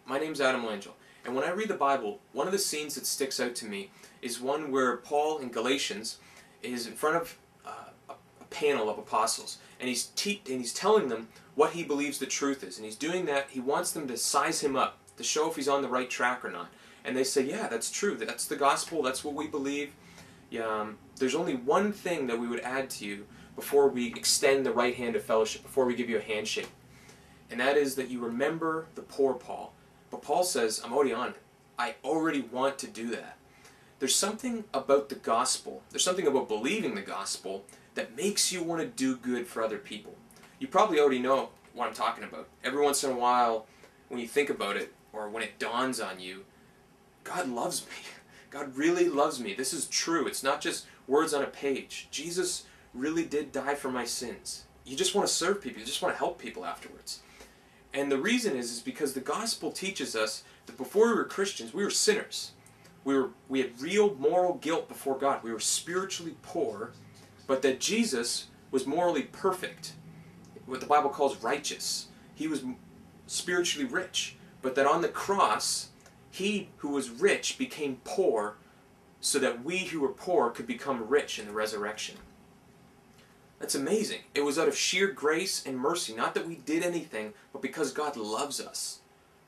My name's Adam Langell, and when I read the Bible, one of the scenes that sticks out to me is one where Paul in Galatians is in front of a panel of apostles, and he's telling them what he believes the truth is, and he's doing that. He wants them to size him up, to show if he's on the right track or not. And they say, yeah, that's true, that's the gospel, that's what we believe. There's only one thing that we would add to you before we extend the right hand of fellowship, before we give you a handshake. And that is that you remember the poor, Paul. But Paul says, I'm already on it. I already want to do that. There's something about the gospel, there's something about believing the gospel that makes you want to do good for other people. You probably already know what I'm talking about. Every once in a while, when you think about it, or when it dawns on you, God loves me. God really loves me. This is true. It's not just words on a page. Jesus really did die for my sins. You just want to serve people. You just want to help people afterwards. And the reason is because the gospel teaches us that before we were Christians, we were sinners. We had real moral guilt before God. We were spiritually poor, but that Jesus was morally perfect, what the Bible calls righteous. He was spiritually rich, but that on the cross, he who was rich became poor so that we who were poor could become rich in the resurrection. That's amazing. It was out of sheer grace and mercy, not that we did anything, but because God loves us.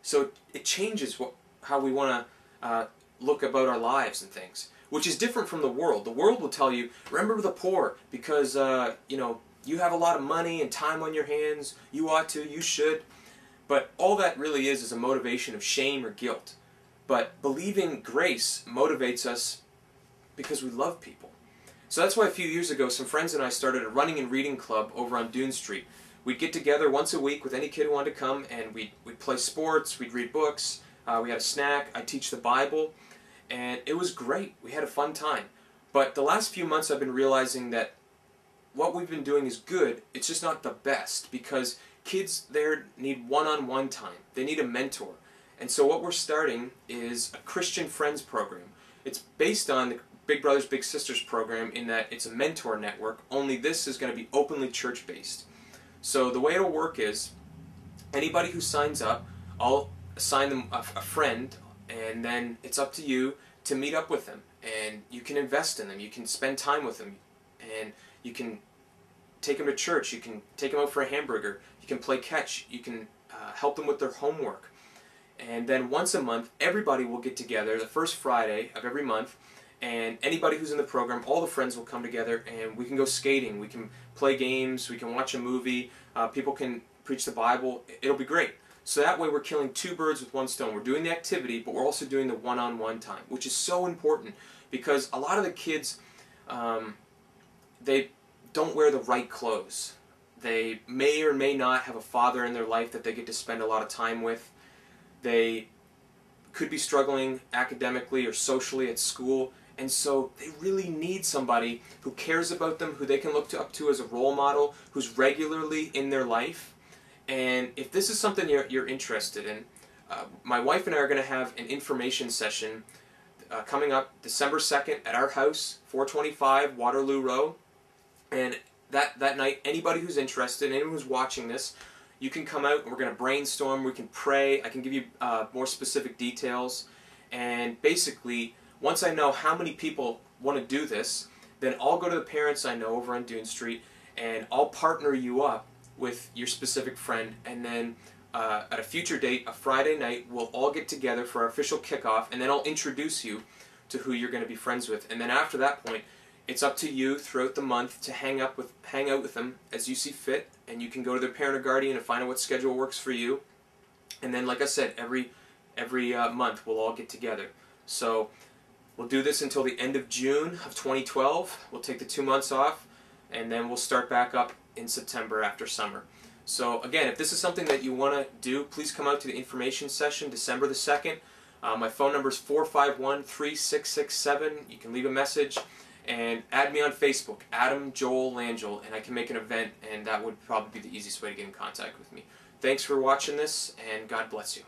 So it changes how we want to look about our lives and things, which is different from the world. The world will tell you, remember the poor, because you have a lot of money and time on your hands, you ought to, you should. But all that really is a motivation of shame or guilt. But believing grace motivates us because we love people. So that's why a few years ago, some friends and I started a running and reading club over on Dune Street. We'd get together once a week with any kid who wanted to come, and we'd play sports, we'd read books, we had a snack, I'd teach the Bible, and it was great. We had a fun time. But the last few months I've been realizing that what we've been doing is good, it's just not the best, because kids there need one-on-one time. They need a mentor. And so what we're starting is a Christian Friends program. It's based on the Big Brothers Big Sisters program in that it's a mentor network, only this is going to be openly church-based. So the way it'll work is anybody who signs up, I'll assign them a friend, and then it's up to you to meet up with them. And you can invest in them, you can spend time with them, and you can take them to church, you can take them out for a hamburger, you can play catch, you can help them with their homework. And then once a month, everybody will get together the first Friday of every month, and anybody who's in the program, all the friends will come together, and we can go skating, we can play games, we can watch a movie, people can preach the Bible. It'll be great. So that way we're killing two birds with one stone. We're doing the activity, but we're also doing the one-on-one time, which is so important because a lot of the kids, they don't wear the right clothes. They may or may not have a father in their life that they get to spend a lot of time with. They could be struggling academically or socially at school, and so they really need somebody who cares about them, who they can look up to as a role model, who's regularly in their life. And if this is something you're interested in, my wife and I are going to have an information session coming up December 2nd at our house, 425 Waterloo Row. And that night, anybody who's interested, anyone who's watching this, you can come out and we're going to brainstorm, we can pray, I can give you more specific details. And basically, once I know how many people want to do this, then I'll go to the parents I know over on Dune Street and I'll partner you up with your specific friend, and then at a future date, a Friday night, we'll all get together for our official kickoff, and then I'll introduce you to who you're going to be friends with. And then after that point, it's up to you throughout the month to hang out with them as you see fit, and you can go to their parent or guardian and find out what schedule works for you. And then, like I said, every month we'll all get together. So we'll do this until the end of June of 2012. We'll take the 2 months off, and then we'll start back up in September after summer. So again, if this is something that you want to do, please come out to the information session December the 2nd. My phone number is 451-3667. You can leave a message and add me on Facebook, Adam Joel Langell, and I can make an event, and that would probably be the easiest way to get in contact with me. Thanks for watching this, and God bless you.